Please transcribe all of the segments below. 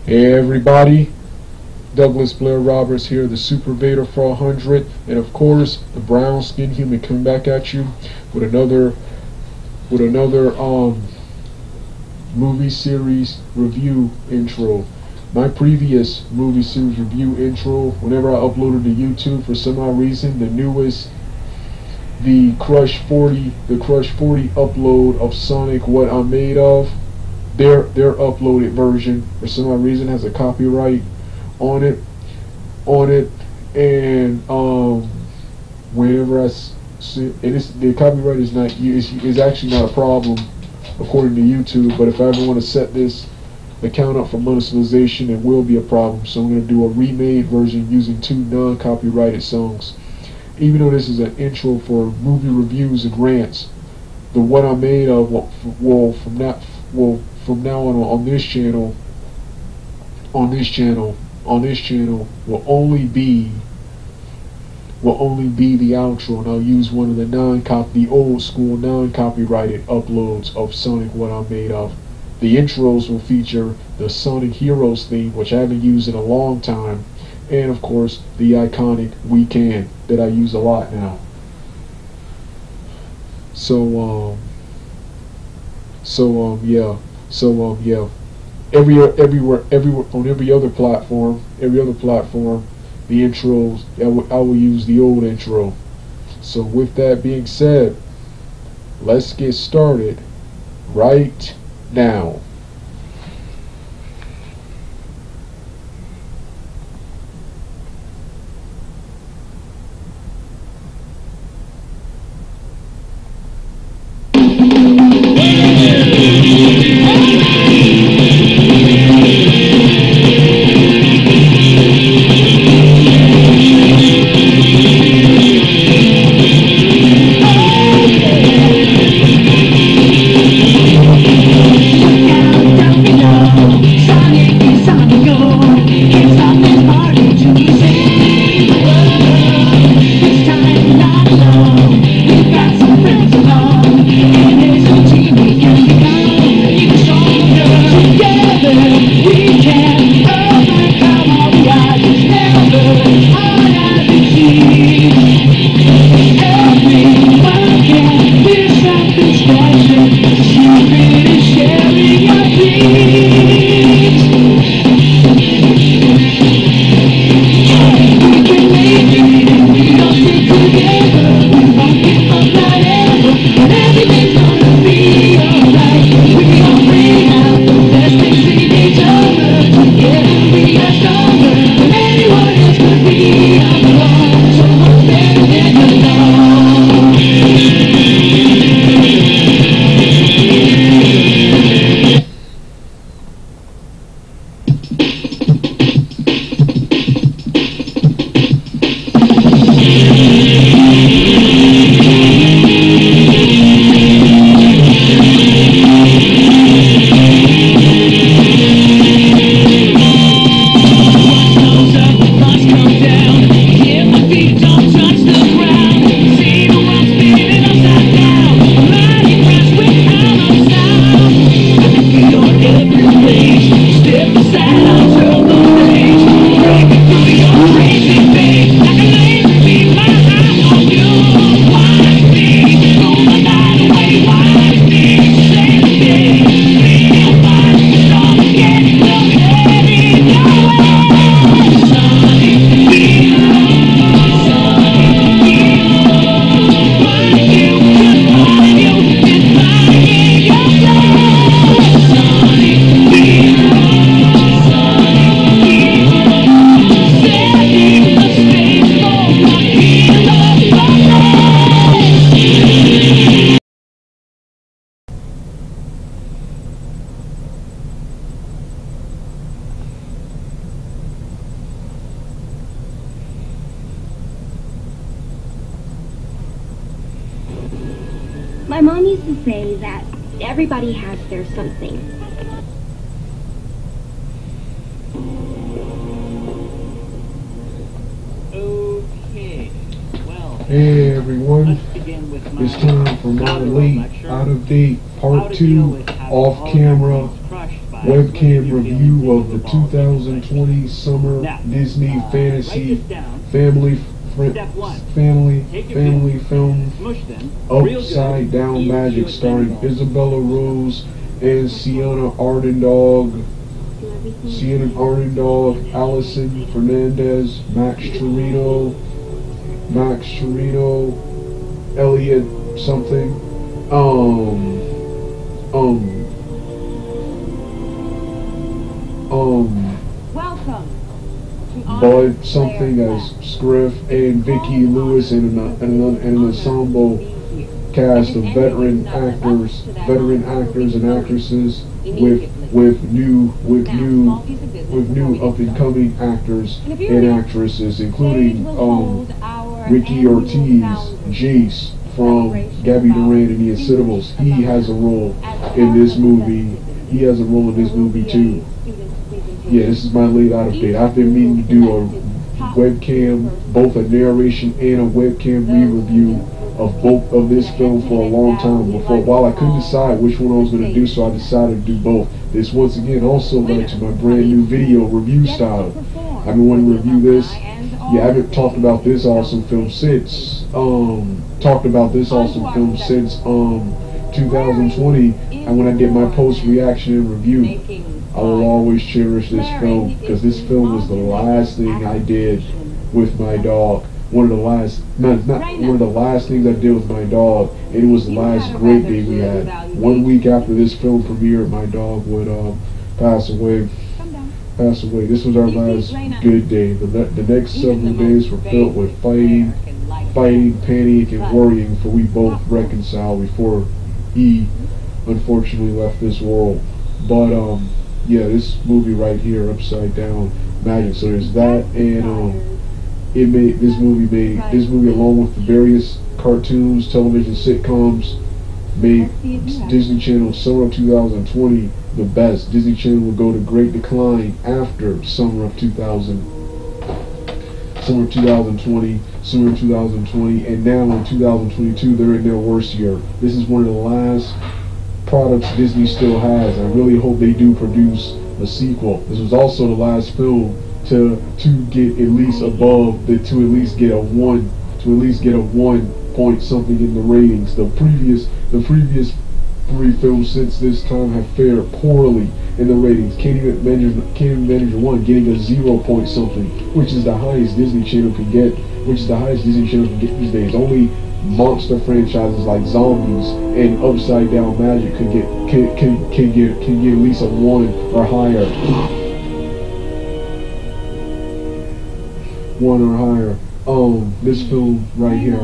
Hey everybody, Douglas Blair Roberts here, the Super Vader 400, and of course the brown skin human coming back at you with another movie series review intro. My previous movie series review intro, whenever I uploaded to YouTube, for some odd reason, the newest, the Crush 40 upload of Sonic What I'm Made Of, their uploaded version for some odd reason has a copyright on it, and whenever I see it, the copyright is actually not a problem according to YouTube, but if I ever want to set this account up for monetization, it will be a problem. So I'm going to do a remade version using 2 non-copyrighted songs. Even though this is an intro for movie reviews and rants, the What I'm Made Of will from now on this channel will only be the outro, and I'll use one of the old school non-copyrighted uploads of Sonic What I'm Made Of. The intros will feature the Sonic Heroes theme, which I haven't used in a long time, and of course the iconic We Can that I use a lot now. Everywhere on every other platform, the intros, I will use the old intro. So with that being said, let's get started right now. My mom used to say that everybody has their something. Okay, well, hey everyone, let's begin with it's time for my late, out of date, part 2, off camera webcam review of the 2020 summer Disney fantasy family family film Upside Down Magic, starring Isabella Rose and Sienna Ardendog, Allison Fernandez, Max Torino, Elliot something, Welcome. Bud something as Scriff, and Vicki Lewis, and an ensemble cast of veteran actors and actresses with new up and coming actors and actresses, including Ricky Ortiz, Jace from Gabby Duran and the Incitables. He has a role in this movie. Too. Yeah, this is my late out of date. I've been meaning to do a webcam, both a narration and a webcam re-review of both of this film for a long time. While I couldn't decide which one I was going to do, so I decided to do both. This once again also led to my brand new video review style. I've been wanting to review this. Yeah, I haven't talked about this awesome film since 2020, and when I did my post reaction and review. I will always cherish this film because this film was the last thing I did with my dog. One of the last things I did with my dog. It was the last great day we had. 1 week after this film premiered, my dog would pass away. This was our last good day. The next several days were filled with fighting, panic, and worrying, for we both reconciled before he unfortunately left this world. But yeah, this movie right here, Upside Down Magic. So there's that, and this movie along with the various cartoons, television sitcoms, made Disney Channel summer of 2020 the best. Disney Channel will go to great decline after summer of 2020, and now in 2022 they're in their worst year. This is one of the last products Disney still has. I really hope they do produce a sequel. This was also the last film to get at least above to at least get a 1 point something in the ratings. The previous 3 films since this time have fared poorly in the ratings. Can't even manage one, getting a 0 point something, which is the highest Disney Channel can get. These days. Only monster franchises like Zombies and Upside Down Magic can get at least a 1 or higher. 1 or higher. This film right here,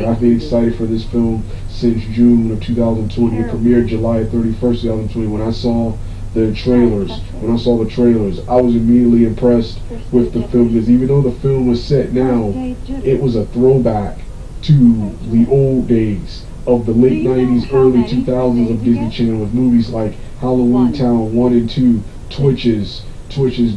I've been excited for this film since June of 2020. It premiered July 31st, 2020. When I saw the trailers, I was immediately impressed with the film, because even though the film was set now, it was a throwback to the old days of the late 90s, early 2000s of Disney Channel, with movies like Halloween Town 1 and 2, Twitches,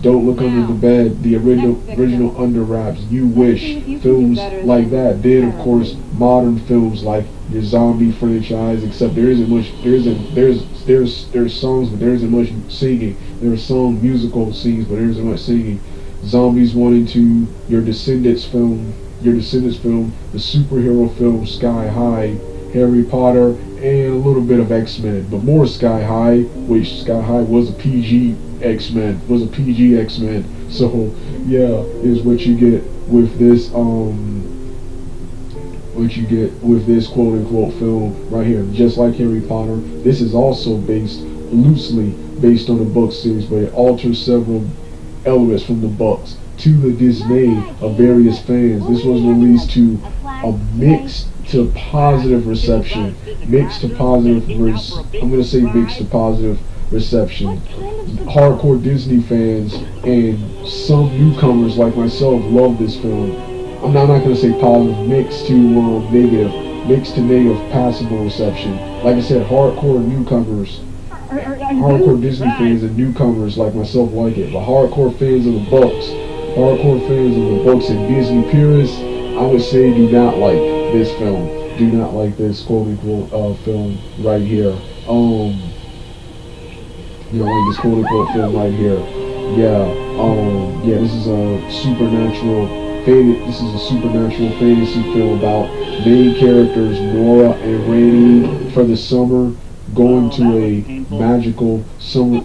Don't Look Under the Bed, the original Under Wraps, You Wish, films like that. Then of course modern films like your zombie franchise, except there's songs, but there isn't much singing. There are some musical scenes, but there isn't much singing. Zombies 1 and 2, your Descendants film, the superhero film Sky High, Harry Potter, and a little bit of X-Men, but more Sky High, which Sky High was a PG X-Men. So yeah, is what you get with this quote unquote film right here. Just like Harry Potter, this is also loosely based on the book series, but it alters several elements from the books to the dismay of various fans. This was released to a mixed to positive reception. Hardcore Disney fans and some newcomers like myself love this film. I'm not going to say positive, mixed to negative, passable reception. Like I said, hardcore Disney fans and newcomers like myself like it, but hardcore fans of the books and Disney purists, I would say, do not like this film. Do not like this quote unquote film right here. like this quote unquote film right here. This is a supernatural fantasy film about main characters Nora and Rainey for the summer going to a magical summer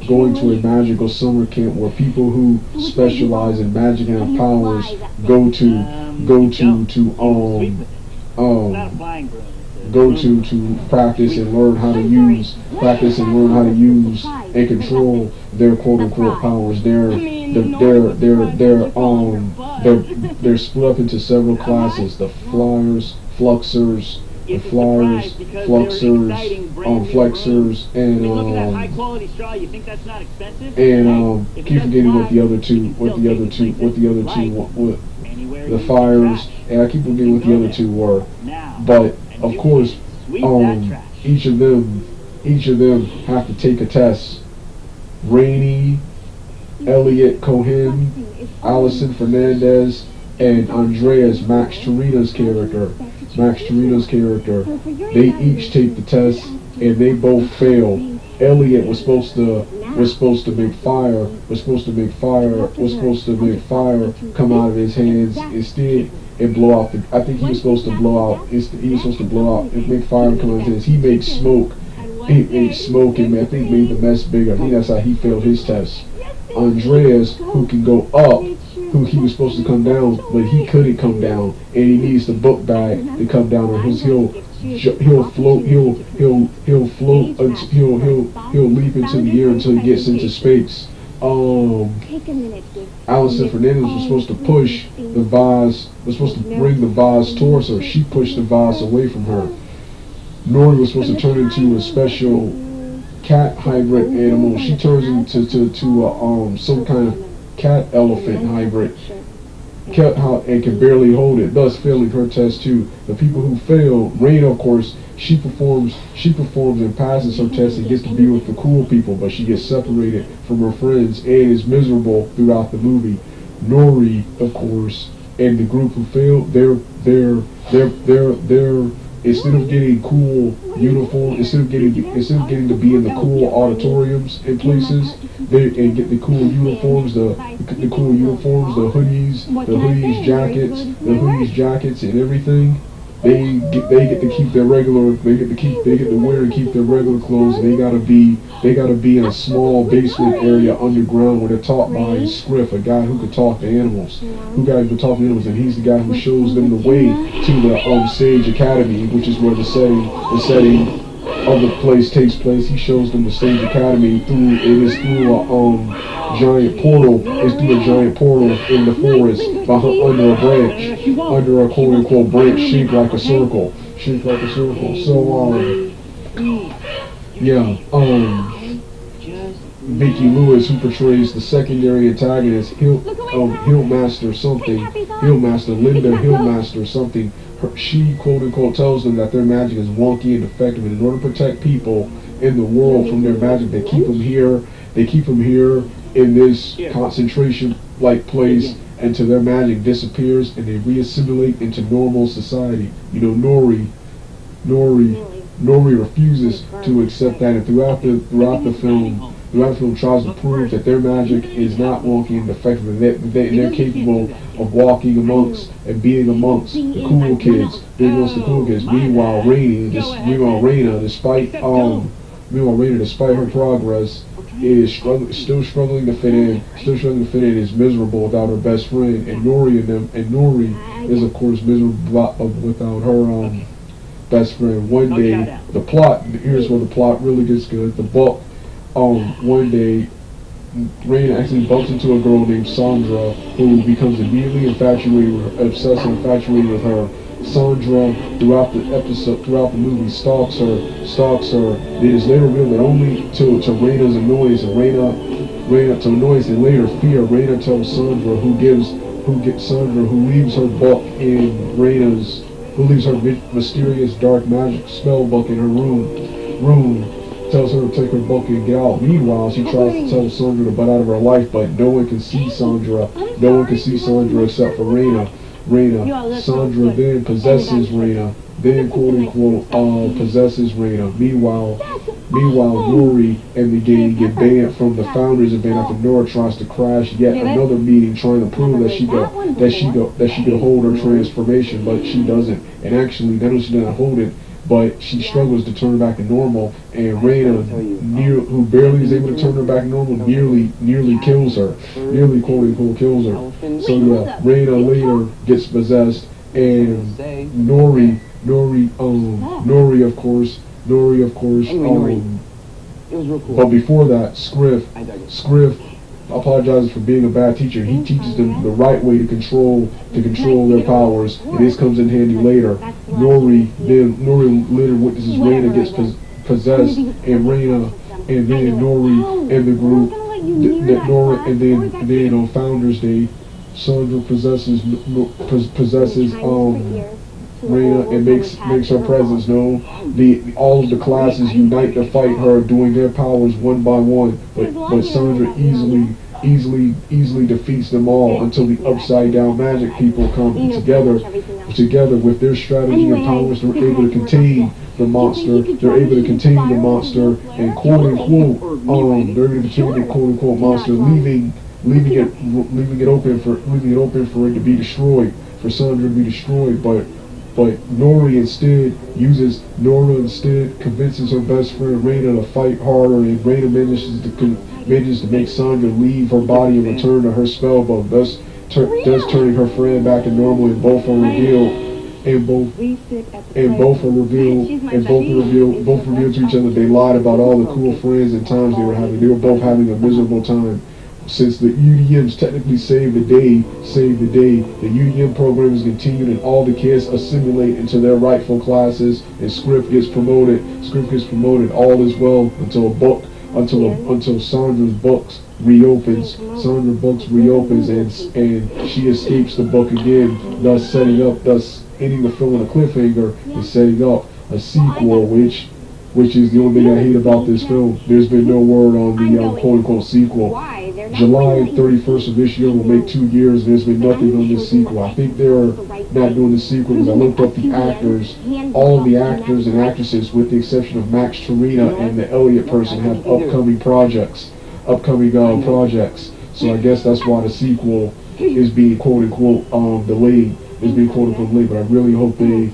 camp where people who specialize in magic and have powers go to practice and learn how to use and control their quote unquote powers. They're split up into several classes: the flyers, fluxers, flexers, keep forgetting what the other two the fires, and I keep forgetting what the other two were. But of course, each of them have to take a test. Rainey, Elliot Cohen, Allison Fernandez, and Andreas Max Torino's character. They each take the test and they both fail. Elliot was supposed to make fire come out of his hands. Instead, it blow out. I think he was supposed to blow out. And make fire come out of his hands. He made smoke. And I think made the mess bigger. I think that's how he failed his test. Andreas, who can go up, who he was supposed to come down, but he couldn't come down, and he needs the book bag to come down, or he'll leap into the air until he gets into space. Allison Fernandez was supposed to push the vase, bring the vase towards her. She pushed the vase away from her. Nori was supposed to turn into a special cat hybrid animal. She turns into some kind of cat elephant hybrid, and can barely hold it, thus failing her test too. The people who fail, Raina, of course, she performs and passes her test and gets to be with the cool people, but she gets separated from her friends and is miserable throughout the movie. Nori, of course, and the group who failed, they're instead of getting cool uniforms, instead of getting to be in the cool auditoriums and places, and get the cool uniforms, the hoodies, jackets, and everything. They get to keep their regular. They get to wear and keep their regular clothes. And they gotta be in a small basement area underground where they're taught by Scriff, a guy who could talk to animals, and he's the guy who shows them the way to the Sage Academy, which is where the setting of the place takes place. He shows them the Sage Academy through a giant portal. It's through a giant portal in the forest under a branch, under a quote unquote branch shaped like a circle. So Mickey Lewis, who portrays the secondary antagonist, Hillmaster Linda Hillmaster something. She quote unquote tells them that their magic is wonky and defective, and in order to protect people in the world from their magic, they keep them here in this concentration-like place until their magic disappears and they reassimilate into normal society. You know, Nori refuses to accept that, and throughout the film tries to prove that their magic is not wonky and defective, and they're capable of walking amongst and being amongst the cool kids. Meanwhile, Raina, despite her progress, is still struggling to fit in, is miserable without her best friend, and Nori is of course miserable without her best friend. One day, here's where the plot really gets good. One day, Raina actually bumps into a girl named Sandra, who becomes immediately obsessed and infatuated with her. Sandra, throughout the movie, stalks her. It is later revealed that only to Raina's annoyance, and later fear, Raina tells Sandra, who leaves her book in Raina's, who leaves her mysterious dark magic spell book in her room. Tells her to take her book and get out. Meanwhile, she tries to tell Sandra to butt out of her life, but no one can see Sandra. Except for Raina. Sandra then possesses Raina. Possesses Raina. Meanwhile, Meanwhile, Nori and the gang get banned from the founders event after Nora tries to crash yet another meeting, trying to prove that she could hold her transformation, but she doesn't. And actually, not only she doesn't hold it, but she struggles to turn back to normal. And Reina, who barely is able to turn her back to normal, nearly kills her, nearly quote unquote kills her. So yeah, Reina later gets possessed, and Nori of course. But before that, Scriff apologizes for being a bad teacher. He teaches them the right way to control their powers, and this comes in handy later. Nori later witnesses Reina gets possessed, and then Nori and the group, and then on Founders Day, Sandra possesses Reina and makes her presence known. All of the classes unite to fight her, doing their powers one by one. But Sandra easily defeats them all until the upside down magic people come together with their strategy and powers. They're able to contain the monster. And quote unquote monster, leaving it open for it to be destroyed, for Sandra to be destroyed. But Nora instead convinces her best friend Reina to fight harder, and Reina manages to make Sandra leave her body and return to her spellbook, thus turning her friend back to normal. And both reveal to each other they lied about all the cool friends and times they were having. They were both having a miserable time. Since the UDMs technically saved the day, the UDM program is continued and all the kids assimilate into their rightful classes, and Scriff gets promoted. All is well until Sandra's books reopens. And she escapes the book again, thus ending the film on a cliffhanger and setting up a sequel, which is the only thing I hate about this film. There's been no word on the quote-unquote sequel. July 31st of this year will make 2 years, and there's been nothing on this sequel. I think they're not doing the sequel because I looked up the actors. All of the actors and actresses, with the exception of Max Torina and the Elliot person, have upcoming projects. So I guess that's why the sequel is being quote-unquote delayed. But I really hope they,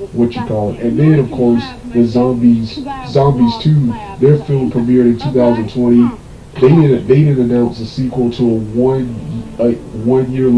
And then, of course, the Zombies 2, their film premiered in 2020. They didn't announce a sequel till a year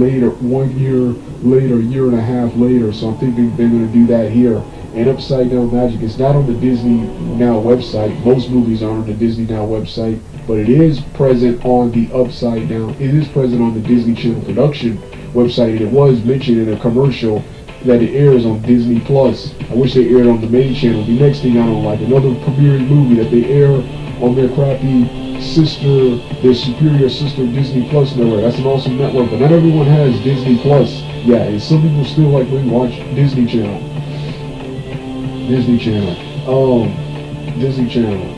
and a half later. So I'm thinking they're going to do that here. And Upside Down Magic is not on the Disney Now website. Most movies aren't on the Disney Now website, but it is present on the Upside Down. It is present on the Disney Channel production website, and it was mentioned in a commercial that it airs on Disney Plus. I wish they aired on the main channel. The next thing I don't like, another premiering movie that they air on their crappy their superior sister Disney Plus network. That's an awesome network, but not everyone has Disney Plus. Yeah, and some people still like to watch Disney Channel.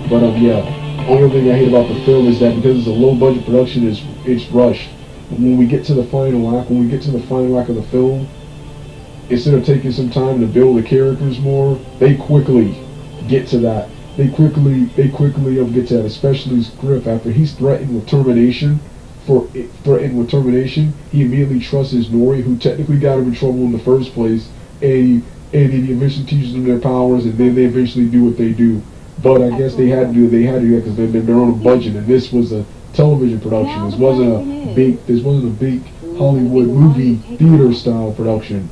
But yeah, only thing I hate about the film is that because it's a low budget production, it's rushed. When we get to the final act of the film, instead of taking some time to build the characters more, they quickly get to that. They quickly get to that, especially Scriff. After he's threatened with termination, he immediately trusts his Nori, who technically got him in trouble in the first place, and he eventually teaches them their powers, and then they eventually do what they do. But I guess they had to do that because they're on a budget, and this was a television production. This wasn't a big Hollywood movie theater style production.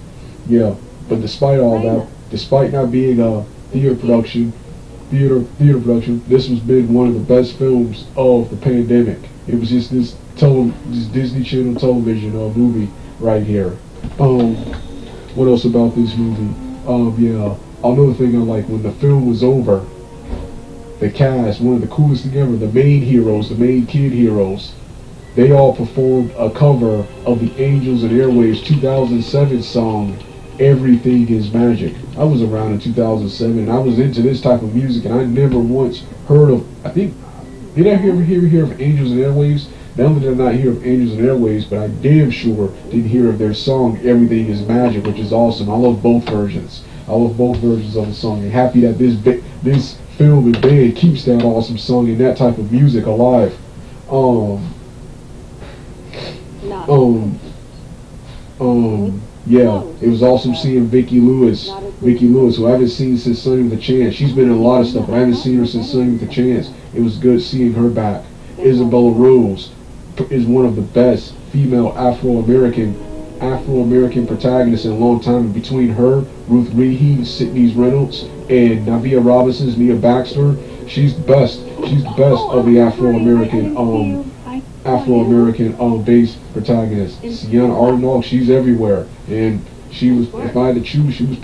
Yeah, but despite all that, despite not being a theater production, this has been one of the best films of the pandemic. It was just this Disney Channel television movie right here. What else about this movie? Another thing I like, when the film was over, the cast, one of the coolest thing ever, the main kid heroes, they all performed a cover of the Angels and Airwaves 2007 song, Everything is Magic. I was around in 2007 and I was into this type of music, and I never once heard of, did I ever hear of Angels and Airwaves? Not only did I not hear of Angels and Airwaves, but I damn sure didn't hear of their song Everything is Magic, which is awesome. I love both versions. of the song, and happy that this film and band keeps that awesome song and that type of music alive. Yeah, it was awesome seeing Vicki Lewis, who I haven't seen since Sunny with a Chance. She's been in a lot of stuff, but I haven't seen her since Sunny with a Chance. It was good seeing her back. Isabella Rose is one of the best female Afro-American protagonists in a long time. And between her, Ruth Reed, Sidney Reynolds, and Navia Robinson's Nia Baxter, she's the best. She's the best of the Afro-American based protagonists. Sienna Ardenal, she's everywhere, and she was, if I had to choose, she was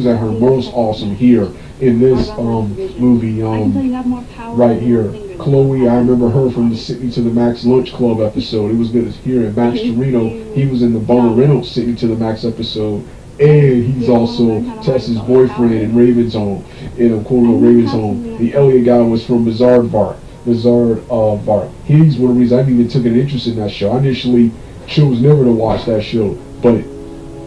at her most awesome here in this movie right here. Chloe, I remember her from the Sydney to the Max Lunch Club episode. It was good to hear. And Max Torino, he was in the Barbara Reynolds Sydney to the Max episode, and he's also Tessa's boyfriend in Raven's Home, in quote Raven's Home. The Elliot guy was from Bizarre Vark. He's one of the reasons I even took an interest in that show. I initially chose never to watch that show, but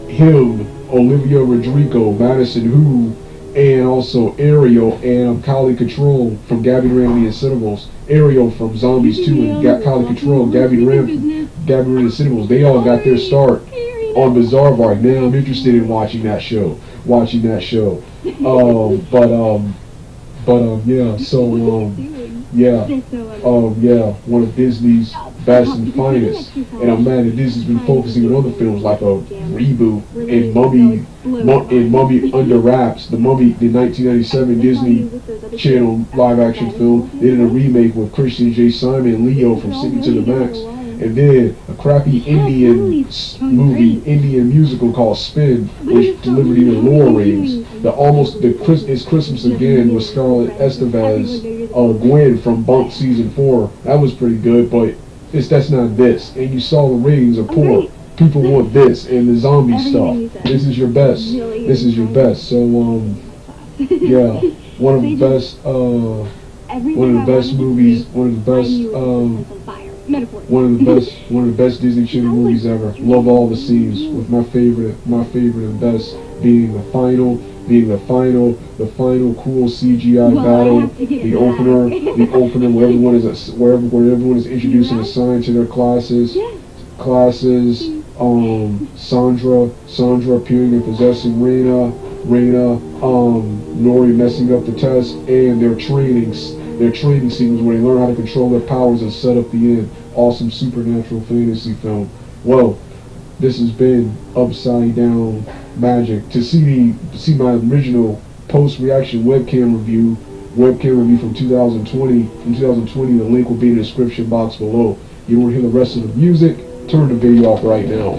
him, Olivia Rodrigo, Madison Who, and also Ariel and Kali Control from Gabby Ramsey and Cinnables. Ariel from Zombies 2 and Kali Control, Gabby Ramsey and Cinnables. They all got their start on Bizarre Vark. Now I'm interested in watching that show. One of Disney's best and finest. And I'm mad that Disney's been focusing on other films like a reboot and Mummy Under Wraps. The Mummy, the 1997 Disney Channel live-action film. They did a remake with Christian J. Simon and Leo from Sydney to the Max. And then a crappy Indian musical called Spin, which delivered even lower ratings. It's Christmas Again with Scarlett Estevez, Gwen from Bunk Season 4. That was pretty good, but that's not this. And you saw the ratings are poor. People want this and the zombie stuff. This is your best. So yeah, one of the best Disney Channel movies ever. Love all the scenes, with my favorite and best being the final cool CGI battle, the opener where everyone is introducing a sign to their classes, Sandra appearing and possessing Raina, Nori messing up the test, and their training scenes where they learn how to control their powers and set up the end. Awesome supernatural fantasy film. Well, this has been Upside Down Magic. To see my original post-reaction webcam review from 2020, the link will be in the description box below. You want to hear the rest of the music? Turn the video off right now.